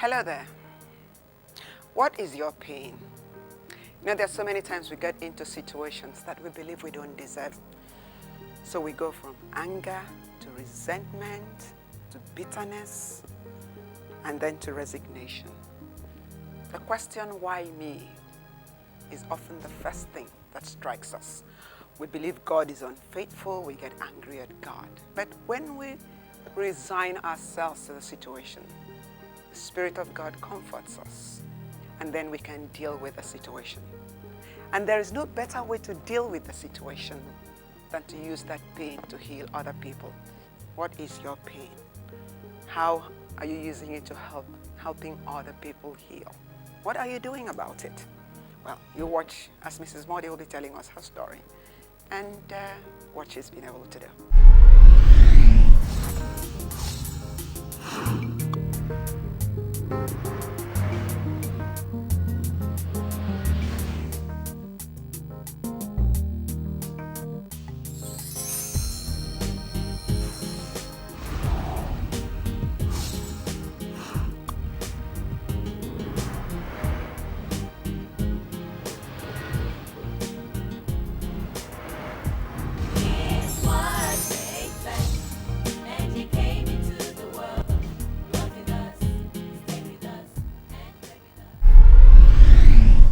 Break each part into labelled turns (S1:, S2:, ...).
S1: Hello there. What is your pain? You know, there's so many times we get into situations that we believe we don't deserve. So we go from anger to resentment to bitterness and then to resignation. The question, why me, is often the first thing that strikes us. We believe God is unfaithful, we get angry at God. But when we resign ourselves to the situation, the Spirit of God comforts us, and then we can deal with the situation. And there is no better way to deal with the situation than to use that pain to heal other people. What is your pain? How are you using it to helping other people heal? What are you doing about it? Well, you watch as Mrs. Mordi will be telling us her story and what she's been able to do.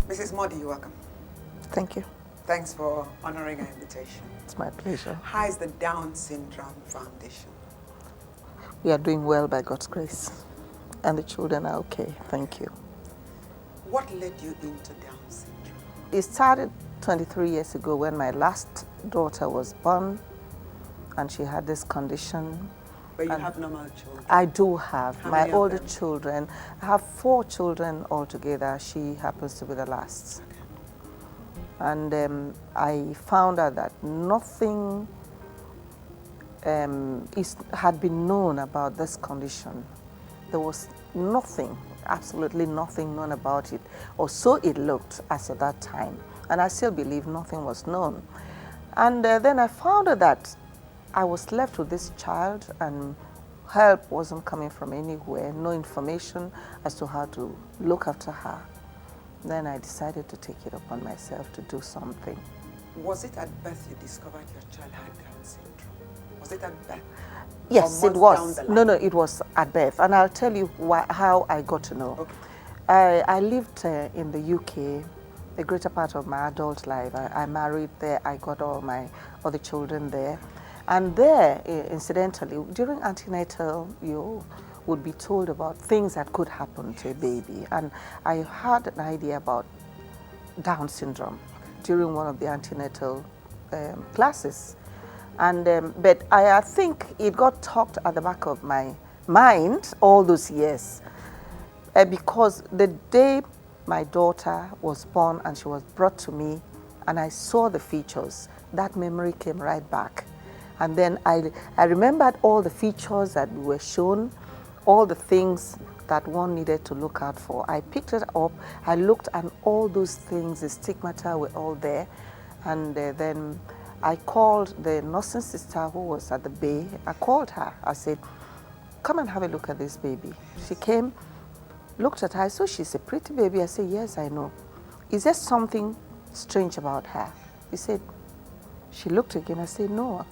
S1: Mrs. Mordi, you're welcome.
S2: Thank you.
S1: Thanks for honoring our invitation.
S2: It's my pleasure.
S1: How is the Down Syndrome Foundation?
S2: We are doing well by God's grace. And the children are okay. Thank you.
S1: What led you into Down syndrome?
S2: It started 23 years ago when my last daughter was born and she had this condition.
S1: But you have normal children?
S2: I do have.
S1: How
S2: My
S1: many of
S2: older
S1: them?
S2: children, I have 4 children altogether. She happens to be the last.
S1: Okay.
S2: And I found out that nothing had been known about this condition. There was nothing, absolutely nothing known about it, or so it looked as at that time. And I still believe nothing was known. And then I found out that I was left with this child and help wasn't coming from anywhere, no information as to how to look after her. Then I decided to take it upon myself to do something.
S1: Was it at birth you discovered your child had Down syndrome? Was it at birth?
S2: Yes,
S1: Or
S2: it
S1: months
S2: was.
S1: down the line?
S2: No, it was at birth. And I'll tell you how I got to know.
S1: Okay.
S2: I lived in the UK a greater part of my adult life. I married there. I got all my other children there. And there, incidentally, during antenatal, you would be told about things that could happen to a baby. And I had an idea about Down syndrome during one of the antenatal classes. And but I think it got tucked at the back of my mind all those years because the day my daughter was born and she was brought to me and I saw the features, that memory came right back. And then I remembered all the features that were shown, all the things that one needed to look out for. I picked it up, I looked, and all those things, the stigmata were all there. And then I called the nursing sister who was at the bay. I called her. I said, come and have a look at this baby. She came, looked at her. I saw she's a pretty baby. I said, yes, I know. Is there something strange about her? He said, she looked again. I said, no.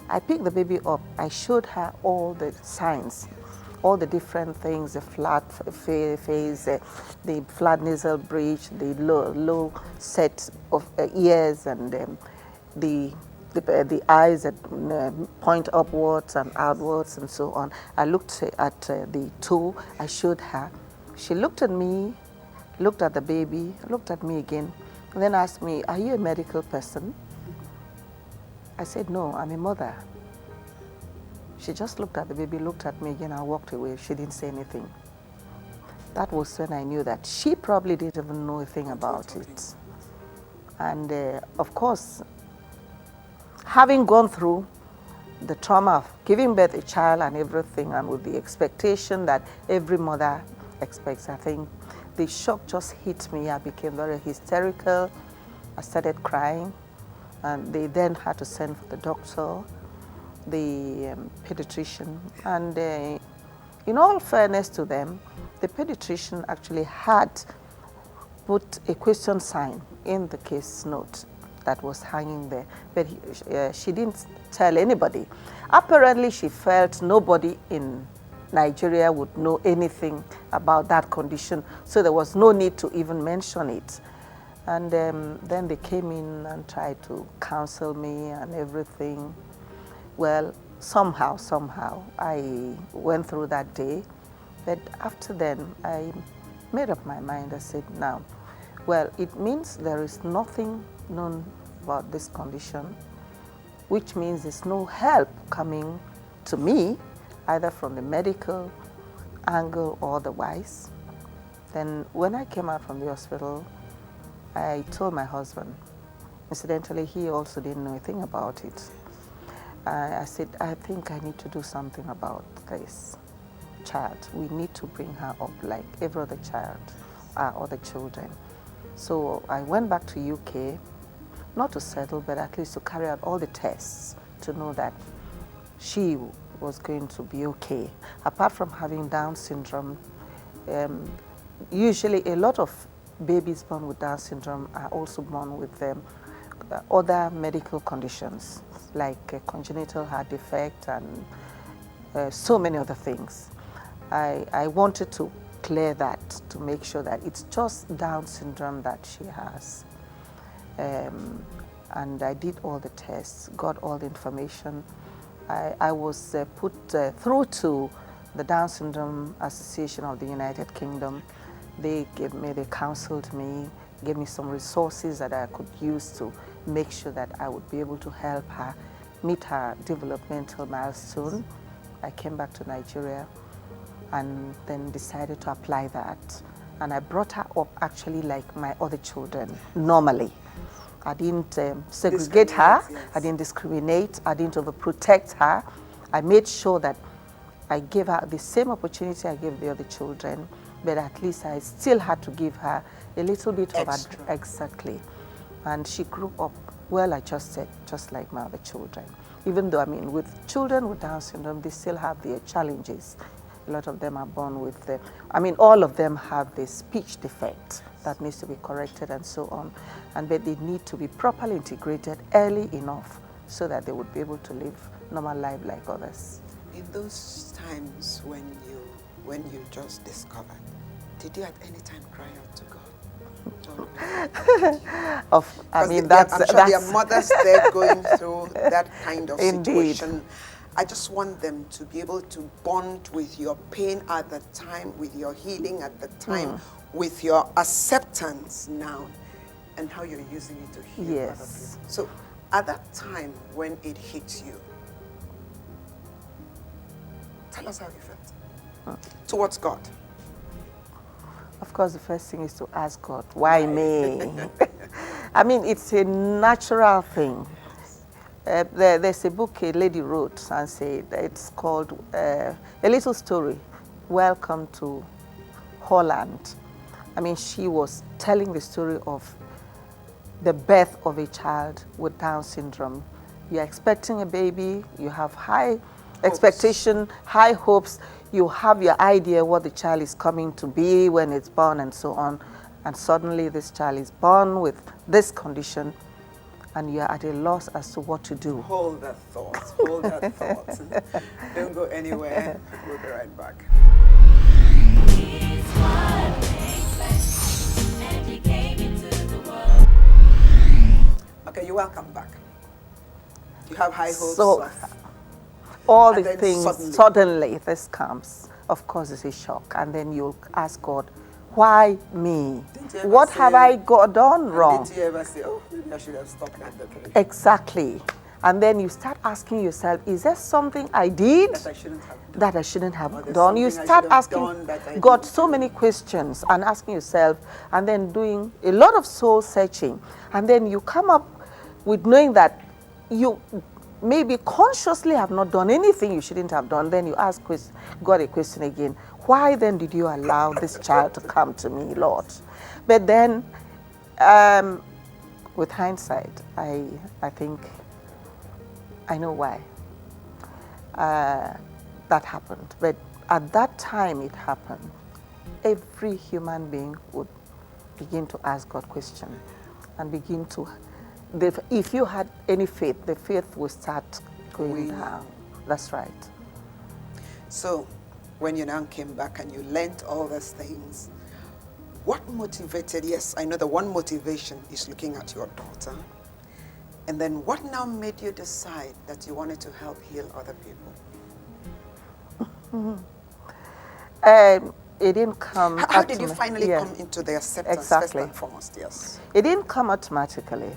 S2: I picked the baby up. I showed her all the signs, all the different things, the flat face, the flat nasal bridge, the low set of ears, and the eyes that point upwards and outwards and so on. I looked at the toe. I showed her. She looked at me, looked at the baby, looked at me again, and then asked me, are you a medical person? I said, no, I'm a mother. She just looked at the baby, looked at me again, and walked away. She didn't say anything. That was when I knew that she probably didn't even know a thing about it. And of course, having gone through the trauma of giving birth to a child and everything, and with the expectation that every mother expects, I think the shock just hit me. I became very hysterical. I started crying. And they then had to send for the doctor, the pediatrician, and In all fairness to them, the pediatrician actually had put a question sign in the case note that was hanging there, but she didn't tell anybody. Apparently, she felt nobody in Nigeria would know anything about that condition, so there was no need to even mention it. And then they came in and tried to counsel me and everything. Well, somehow, I went through that day. But after then, I made up my mind. I said, now, well, it means there is nothing known about this condition, which means there's no help coming to me, either from the medical angle or otherwise. Then when I came out from the hospital, I told my husband. Incidentally, he also didn't know a thing about it. I said, I think I need to do something about this child. We need to bring her up like every other child, our other children. So I went back to UK, not to settle, but at least to carry out all the tests to know that she was going to be okay. Apart from having Down syndrome, usually a lot of babies born with Down syndrome are also born with other medical conditions like congenital heart defect and so many other things. I wanted to clear that, to make sure that it's just Down syndrome that she has. And I did all the tests, got all the information. I was put through to the Down Syndrome Association of the United Kingdom. They counseled me, gave me some resources that I could use to make sure that I would be able to help her meet her developmental milestone. I came back to Nigeria and then decided to apply that. And I brought her up actually like my other children, normally. I didn't segregate her, yes. I didn't discriminate, I didn't overprotect her. I made sure that I gave her the same opportunity I gave the other children, but at least I still had to give her a little bit of exactly. And she grew up well adjusted, just like my other children. Even though, I mean, with children with Down syndrome, they still have their challenges. A lot of them are born with all of them have the speech defect that needs to be corrected and so on. But they need to be properly integrated early enough so that they would be able to live normal life like others.
S1: In those times when you just discovered, did you at any time cry out to God?
S2: I'm sure
S1: there are mothers there going through that kind of
S2: Indeed.
S1: situation. I just want them to be able to bond with your pain at the time, with your healing at the time, with your acceptance now, and how you're using it to heal other people. So at that time when it hits you, tell us how you felt towards God.
S2: Of course, the first thing is to ask God, why me? I mean, it's a natural thing. There's a book a lady wrote and said, it's called A Little Story, Welcome to Holland. I mean, she was telling the story of the birth of a child with Down syndrome. You're expecting a baby, you have high expectation, high hopes, you have your idea what the child is coming to be when it's born and so on, and suddenly this child is born with this condition, and you're at a loss as to what to do.
S1: Hold that thought, hold that thought. Don't go anywhere, we'll be right back. Okay, you're welcome back. You have high hopes.
S2: So, all the things, suddenly this comes. Of course, it's a shock. And then you'll ask God, why me? What have I done wrong?
S1: Did you ever say, oh, maybe I should have stopped at the three?
S2: Exactly. And then you start asking yourself, is there something I did
S1: that I shouldn't have
S2: done? You start asking God so many questions and asking yourself, and then doing a lot of soul searching. And then you come up with knowing that you maybe consciously have not done anything you shouldn't have done. Then you ask God a question again. Why then did you allow this child to come to me, Lord? But then, with hindsight, I think I know why that happened. But at that time it happened, every human being would begin to ask God questions and begin to, if you had any faith, the faith will start going down. That's right.
S1: So when you now came back and you learned all these things, what motivated, yes, I know the one motivation is looking at your daughter. And then what now made you decide that you wanted to help heal other people?
S2: It didn't come.
S1: How did you finally come into the acceptance?
S2: Exactly.
S1: First and foremost, yes.
S2: It didn't come automatically.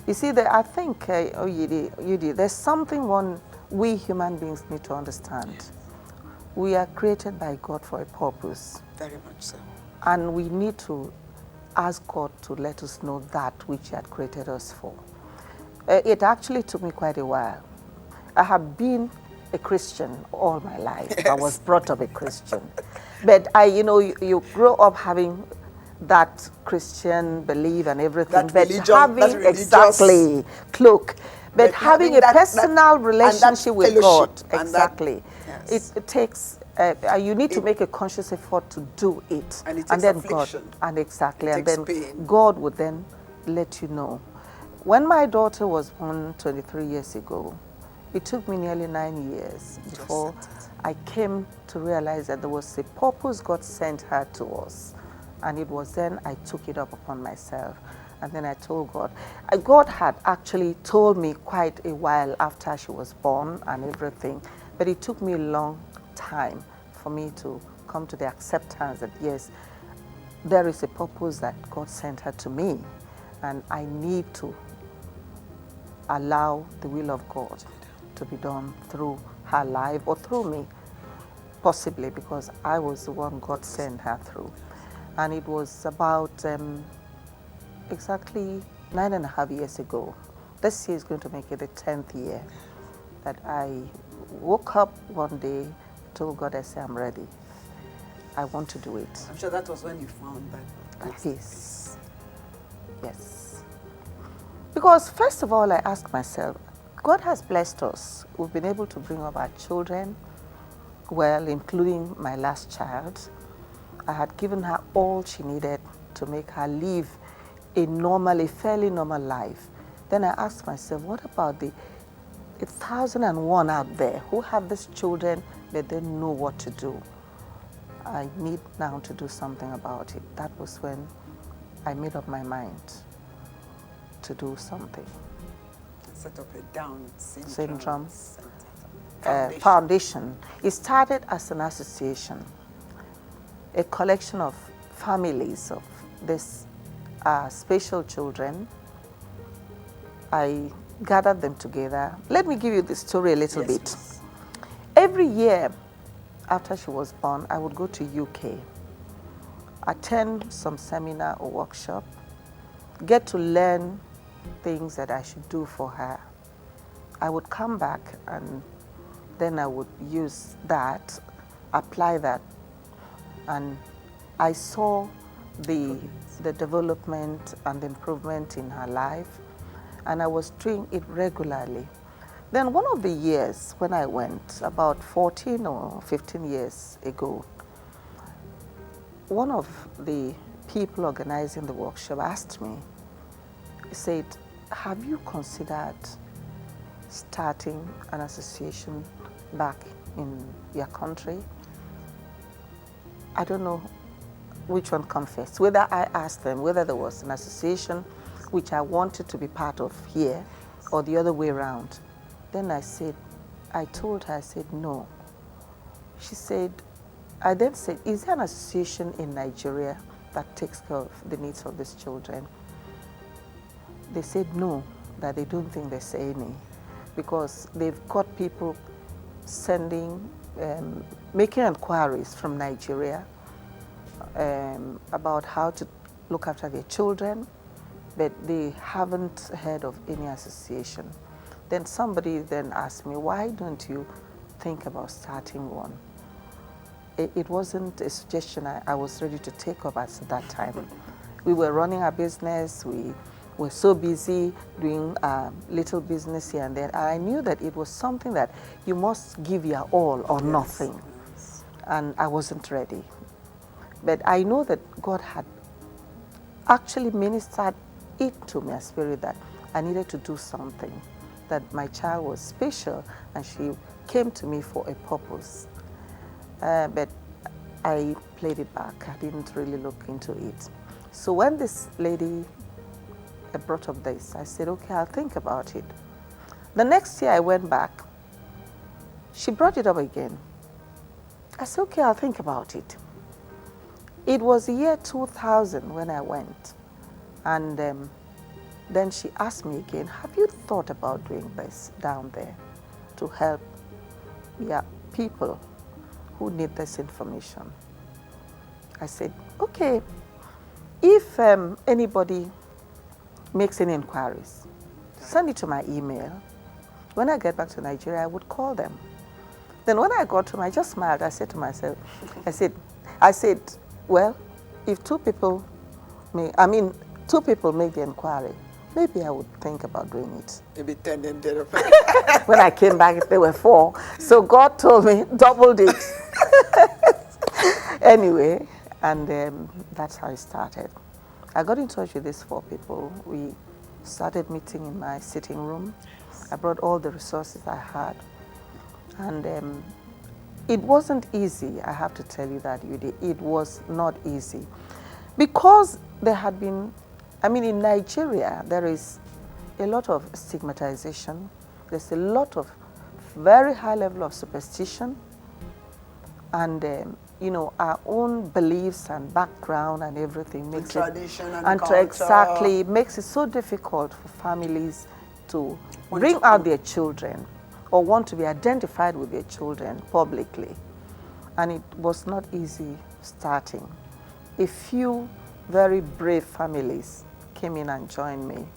S2: You see, I think, Yudi, there's something we human beings need to understand. We are created by God for a purpose.
S1: Very much so.
S2: And we need to ask God to let us know that which He had created us for. It actually took me quite a while. I have been a Christian all my life. Yes. I was brought up a Christian. But you grow up having that Christian belief and everything.
S1: That
S2: but
S1: religion,
S2: having exactly cloak. But having a personal relationship with God, exactly. Yes. It takes you need to make a conscious effort to do it.
S1: And it takes affliction.
S2: Then God would then let you know. When my daughter was born 23 years ago, it took me nearly 9 years before I came to realize that there was a purpose God sent her to us. And it was then I took it up upon myself. And then I told God. God had actually told me quite a while after she was born and everything, but it took me a long time for me to come to the acceptance that yes, there is a purpose that God sent her to me, and I need to allow the will of God to be done through her life or through me, possibly because I was the one God sent her through. And it was about exactly 9.5 years ago. This year is going to make it the 10th year that I woke up one day, told God, I said, I'm ready. I want to do it.
S1: I'm sure that was when you found that.
S2: Yes. Yes. Because first of all, I asked myself, God has blessed us. We've been able to bring up our children well, including my last child. I had given her all she needed to make her live a fairly normal life. Then I asked myself, what about the 1,001 out there who have these children but they know what to do? I need now to do something about it. That was when I made up my mind to do something.
S1: Set up a Down
S2: syndrome foundation. It started as an association, a collection of families of these special children. I gathered them together. Let me give you the story a little bit. Please. Every year after she was born, I would go to UK, attend some seminar or workshop, get to learn things that I should do for her. I would come back and then I would use that, apply that, and I saw the development and the improvement in her life, and I was doing it regularly. Then one of the years when I went, about 14 or 15 years ago, one of the people organizing the workshop asked me, he said, have you considered starting an association back in your country? I don't know which one come first, whether I asked them whether there was an association which I wanted to be part of here or the other way around. Then I told her, I said, no. She said, I then said, is there an association in Nigeria that takes care of the needs of these children? They said no, that they don't think there's any, because they've got people sending, making inquiries from Nigeria about how to look after their children, but they haven't heard of any association. Then somebody then asked me, why don't you think about starting one? It wasn't a suggestion I was ready to take up at that time. We were running our business, we were so busy doing little business here and there. I knew that it was something that you must give your all or nothing. and I wasn't ready. But I know that God had actually ministered into my spirit that I needed to do something, that my child was special and she came to me for a purpose. But I played it back. I didn't really look into it. So when this lady brought up this, I said, okay, I'll think about it. The next year I went back. She brought it up again. I said, okay, I'll think about it. It was the year 2000 when I went. And then she asked me again, have you thought about doing this down there to help people who need this information? I said, okay, if anybody makes any inquiries, send it to my email. When I get back to Nigeria, I would call them. Then when I got home, I just smiled. I said to myself, I said, well, if two people make the inquiry, maybe I would think about doing it.
S1: Maybe 10 and 10.
S2: When I came back, there were 4. So God told me, doubled it. Anyway, and that's how it started. I got in touch with these 4 people. We started meeting in my sitting room. I brought all the resources I had. And it wasn't easy, I have to tell you that, Yudi. It was not easy. Because there had been, in Nigeria, there is a lot of stigmatization. There's a lot of very high level of superstition. And, our own beliefs and background and everything makes
S1: tradition and culture.
S2: Exactly, makes it so difficult for families to bring out their children or want to be identified with their children publicly. And it was not easy starting. A few very brave families came in and joined me,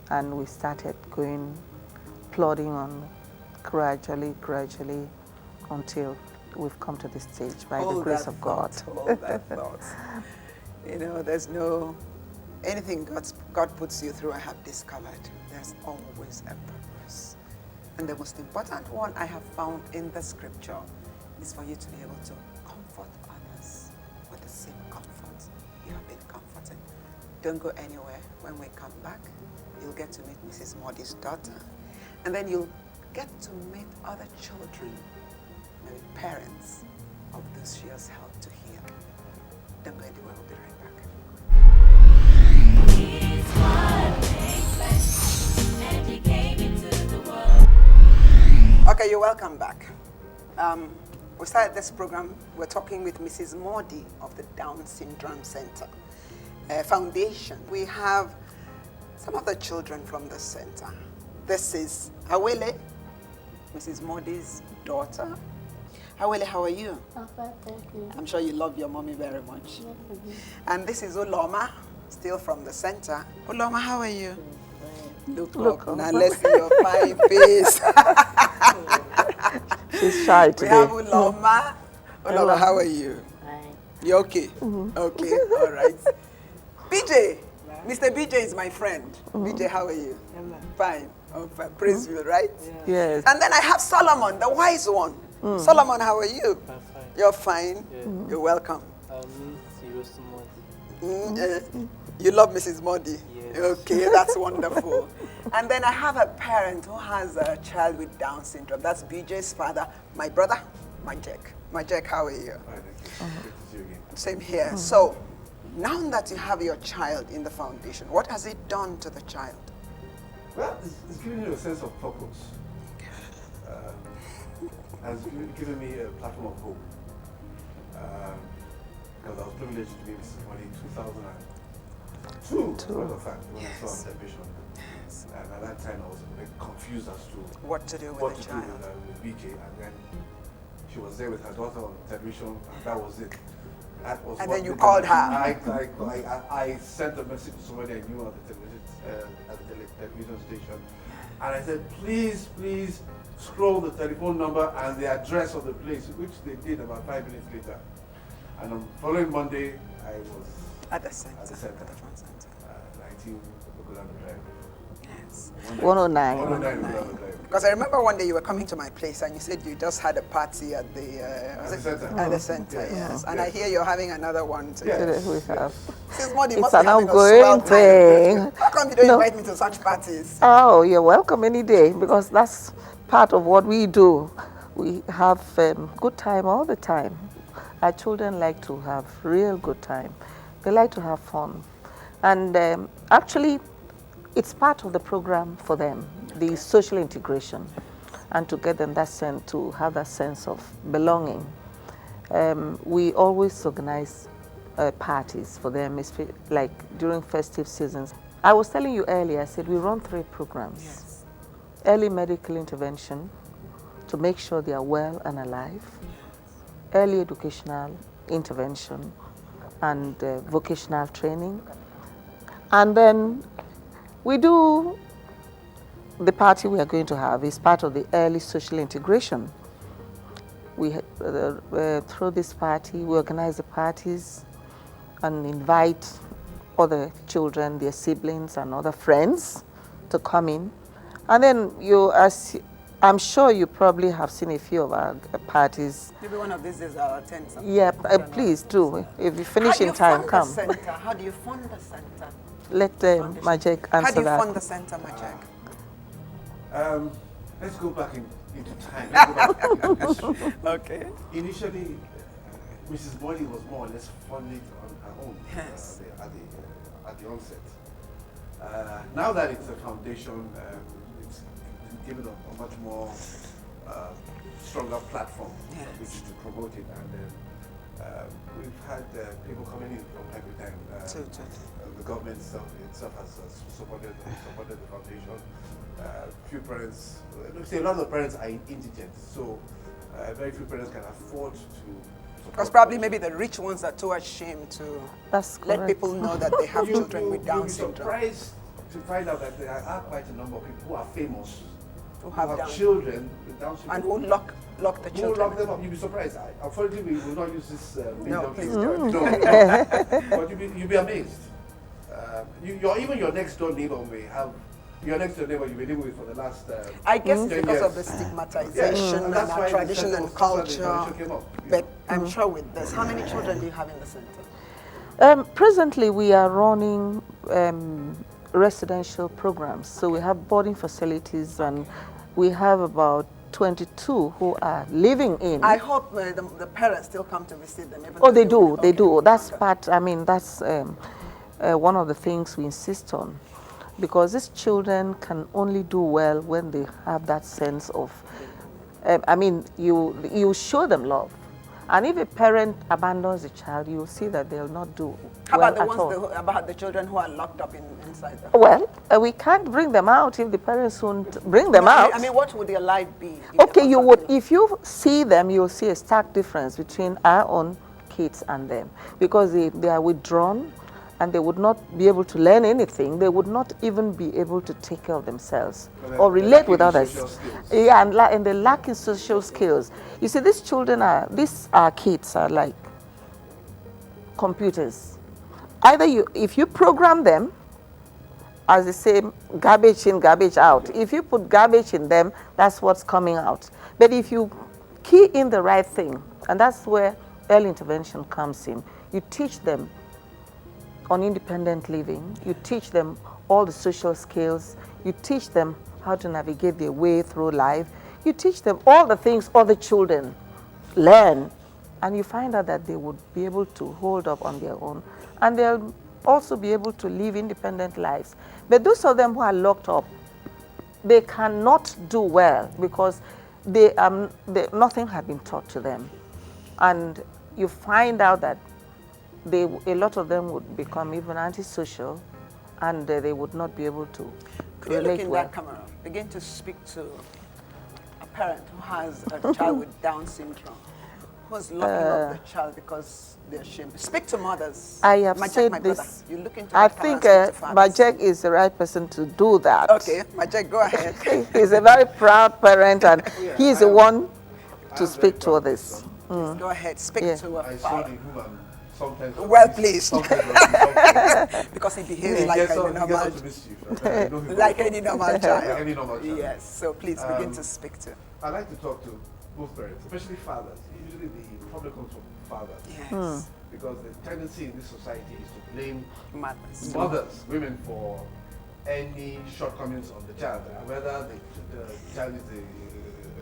S2: and we started plodding on gradually, until we've come to this stage by the grace of God.
S1: Hold that thought. There's anything God puts you through, I have discovered, there's always a purpose. And the most important one I have found in the scripture is for you to be able to comfort others with the same comfort you have been comforted. Don't go anywhere. When we come back, you'll get to meet Mrs. Mordi's daughter. And then you'll get to meet other children, maybe parents of those she has helped to heal. Don't go anywhere. We'll be right back. Okay, you're welcome back. We started this program, we're talking with Mrs. Mordi of the Down Syndrome Center Foundation. We have some of the children from the center. This is Awele, Mrs. Mordi's daughter. Awele, how are you?
S3: I'm fine, thank you.
S1: I'm sure you love your mommy very much.
S3: Yes,
S1: and this is Uloma, still from the center. Uloma, how are you? Look up. Now let's see your fine face.
S2: She's shy today.
S1: We have Uloma. Uloma, how are you?
S3: fine.
S1: You okay? Okay, all right. BJ, Mr. BJ is my friend. BJ, how are you? Fine. Oh, fine. Praise you, right?
S2: Yes.
S1: And then I have Solomon, the wise one. Solomon, how are you?
S4: I'm fine.
S1: You're fine.
S4: Yeah.
S1: You're welcome.
S4: Serious Mordi.
S1: You love Mrs. Mordi?
S4: Yes.
S1: Okay, that's wonderful. And then I have a parent who has a child with Down syndrome. That's BJ's father, my brother, Majek. Majek, how are you?
S5: Fine, thank you. Good to see you again.
S1: Same here. So, now that you have your child in the foundation, what has it done to the child?
S5: Well, it's giving you a sense of purpose. Has given me a platform of hope. Because I was privileged to be with somebody in 2002, as a matter of fact, when I saw on television. And at that time, I was a bit confused as to
S1: What to do with the child.
S5: with BJ. And then she was there with her daughter on television, and that was it. That was
S1: And
S5: what
S1: then you
S5: did
S1: called
S5: it.
S1: her.
S5: I sent a message to somebody I knew at the television station, and I said, please scroll the telephone number and the address of the place, which they did about 5 minutes later. And on the following Monday, I was
S1: At the center.
S5: at the center.
S1: At the front center.
S5: 19 Okolano Drive.
S1: Yes.
S2: 109.
S5: 109 Willow Drive.
S1: Because I remember one day you were coming to my place and you said you just had a party at the at the center, yes. And I hear you're having another one too.
S2: Today we have.
S1: Since Mordi
S2: It's
S1: must be
S2: an
S1: having a
S2: ongoing
S1: swell time.
S2: thing.
S1: How come you don't
S2: No.
S1: invite me to such parties?
S2: Oh, you're welcome any day, because that's part of what we do. We have good time all the time. Our children like to have real good time. They like to have fun. And actually, it's part of the program for them, the social integration, and to get them that sense, to have that sense of belonging. We always organize parties for them, like during festive seasons. I was telling you earlier, I said we run 3 programs.
S1: Yes.
S2: Early medical intervention to make sure they are well and alive, early educational intervention, and vocational training. And then we do, the party we are going to have is part of the early social integration. We through this party, we organize the parties and invite other children, their siblings and other friends to come in. And then I'm sure you probably have seen a few of our parties.
S1: Maybe one of these days I'll attend something.
S2: Yeah, please do. If you finish in time, come.
S1: How do you fund the center?
S2: Let Majek answer that.
S1: How do you fund the center, Majek?
S5: Let's go back into time. Let's go back into history.
S1: Okay.
S5: Initially, Mrs. Mordi was more or less funded on her own
S1: Yes.
S5: at the onset. Now that it's a foundation, it's given a much more stronger platform which is to promote it. And we've had people coming in from time to time. The government itself has supported the foundation. Few parents, a lot of the parents are indigent, so very few parents can afford to.
S1: Because probably maybe the rich ones are too ashamed to
S2: That's
S1: let
S2: correct.
S1: people know that they have children with Down
S5: You'll be
S1: syndrome.
S5: surprised to find out that there are quite a number of people who are famous,
S1: Who have Down.
S5: children with Down syndrome.
S1: And who lock the
S5: Who
S1: children.
S5: lock them up? You'll be surprised. Unfortunately, we will not use this.
S1: No, please
S5: don't.
S1: don't.
S5: But you'll be amazed. Even your next door neighbor may have. Your next door neighbor you've been living with for the last.
S1: I guess it's
S5: 10
S1: because
S5: years.
S1: of the stigmatization and
S5: that's
S1: our
S5: why
S1: tradition
S5: the
S1: and
S5: center- that's why the
S1: culture.
S5: tradition came up,
S1: But I'm sure with this, how many children do you have in the center?
S2: Presently, we are running residential programs. So we have boarding facilities, and we have about 22 who are living in.
S1: I hope the parents still come to visit them. Even
S2: Oh,
S1: though
S2: they do.
S1: would-
S2: They
S1: okay.
S2: do. That's part. I mean, that's one of the things we insist on, because these children can only do well when they have that sense of. I mean, you show them love, and if a parent abandons a child, you will see that they'll not do
S1: How
S2: well
S1: about the
S2: at
S1: ones
S2: all.
S1: about the children who are locked up inside them?
S2: Well, we can't bring them out if the parents won't bring them
S1: No,
S2: out.
S1: I mean, what would their life be? if
S2: Okay,
S1: they
S2: you
S1: were
S2: would,
S1: locked in?
S2: if you see them, you'll see a stark difference between our own kids and them, because they are withdrawn and they would not be able to learn anything. They would not even be able to take care of themselves
S5: Well,
S2: or
S5: they're
S2: relate with
S5: lacking in
S2: others.
S5: social skills.
S2: Yeah, and they lack in social skills. You see, these kids are like computers. Either if you program them, as they say, garbage in, garbage out. If you put garbage in them, that's what's coming out. But if you key in the right thing, and that's where early intervention comes in, you teach them on independent living, you teach them all the social skills, you teach them how to navigate their way through life, you teach them all the things other children learn, and you find out that they would be able to hold up on their own, and they'll also be able to live independent lives. But those of them who are locked up, they cannot do well because nothing had been taught to them. And you find out that a lot of them would become even antisocial, and they would not be able to
S1: Could you look
S2: relate
S1: in
S2: well.
S1: that camera? Begin to speak to a parent who has a child with Down syndrome, who's locking up the child because they're ashamed. Speak to mothers.
S2: I have
S1: Majek,
S2: said
S1: my
S2: this.
S1: brother, you look into
S2: I
S1: that camera
S2: think
S1: and speak to fathers.
S2: Majek is the right person to do that.
S1: Okay, Majek, go ahead.
S2: He's a very proud parent, and he's the one to
S5: I'm
S2: speak
S5: very
S2: to
S5: proud of
S2: others.
S1: Please go ahead, speak
S2: Yeah.
S1: to a
S5: I saw
S1: father.
S5: the human sometimes.
S1: Well pleased.
S5: Sometimes sometimes.
S1: Because he behaves
S5: He
S1: like
S5: gets
S1: any
S5: up
S1: normal,
S5: to mischief. I know he
S1: like
S5: will.
S1: any normal
S5: Like
S1: child.
S5: any normal child.
S1: Yes, so please begin to
S5: Um,
S1: speak to.
S5: I like to talk to both parents, especially fathers. Usually the problem comes from fathers.
S1: Yes,
S5: Because the tendency in this society is to blame
S1: mothers.
S5: mothers, women, for any shortcomings of the child, whether the child is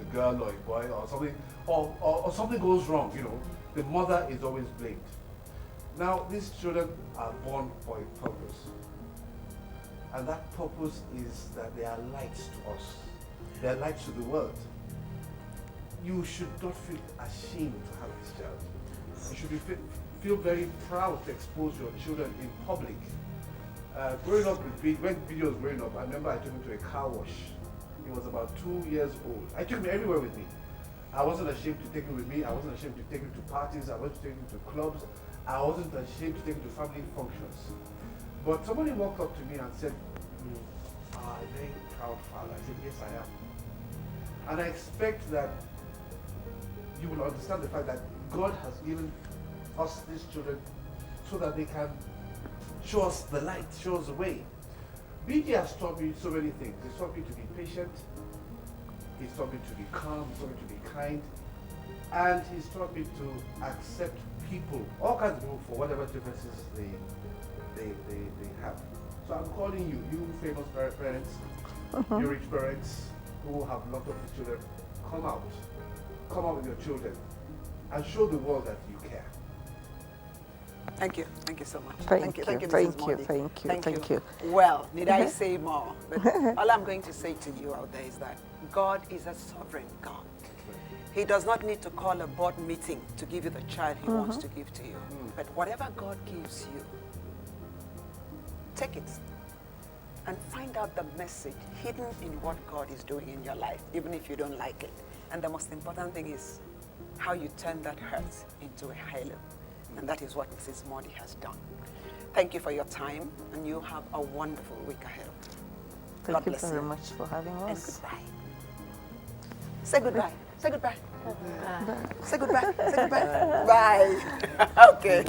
S5: a girl or a boy or something, or something goes wrong, you know, the mother is always blamed. Now, these children are born for a purpose. And that purpose is that they are lights to us. They are lights to the world. You should not feel ashamed to have this child. You should feel very proud to expose your children in public. Growing up when Video was growing up, I remember I took him to a car wash. He was about 2 years old. I took him everywhere with me. I wasn't ashamed to take him with me. I wasn't ashamed to take him to parties. I wasn't taking him to clubs. I wasn't ashamed to take him to family functions. But somebody walked up to me and said, "You are a very proud father." I said, "Yes, I am." And I expect that you will understand the fact that God has given us these children so that they can show us the light, show us the way. BG has taught me so many things. He's taught me to be patient. He's taught me to be calm. He's taught me to be kind. And he's taught me to accept people, all kinds of people, for whatever differences they have. So I'm calling you, you famous parents, you rich parents who have lots of children, come out. Come out with your children and show the world that you care.
S1: Thank you so much.
S2: Thank you,
S1: Mrs.
S2: thank you,
S1: Mordi.
S2: thank you.
S1: Well, need I say more? But all I'm going to say to you out there is that God is a sovereign God. He does not need to call a board meeting to give you the child he wants to give to you. But whatever God gives you, take it and find out the message hidden in what God is doing in your life, even if you don't like it. And the most important thing is how you turn that hurt into a halo. And that is what Mrs. Mordi has done. Thank you for your time, and you have a wonderful week ahead. God
S2: Thank you
S1: bless
S2: very much for having
S1: And
S2: us.
S1: goodbye. Say goodbye. Say goodbye. Say goodbye. Say goodbye. Bye. Okay.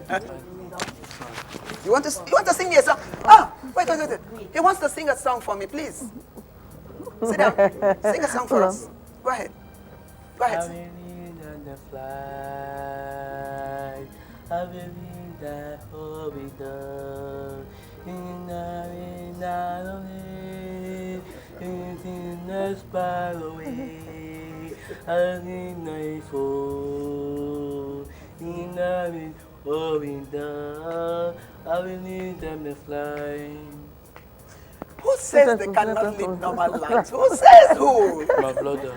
S1: You want to sing me a song? Ah, wait. He wants to sing a song for me, please. Sit down. Sing a song for us. Go ahead. Go ahead.
S4: I believe that the flight. I believe that will be done. In the way, in the spy away. I need my soul. In the will be done. I believe that the flight.
S1: Who says they cannot live normal lives? Who says who?
S4: My brother.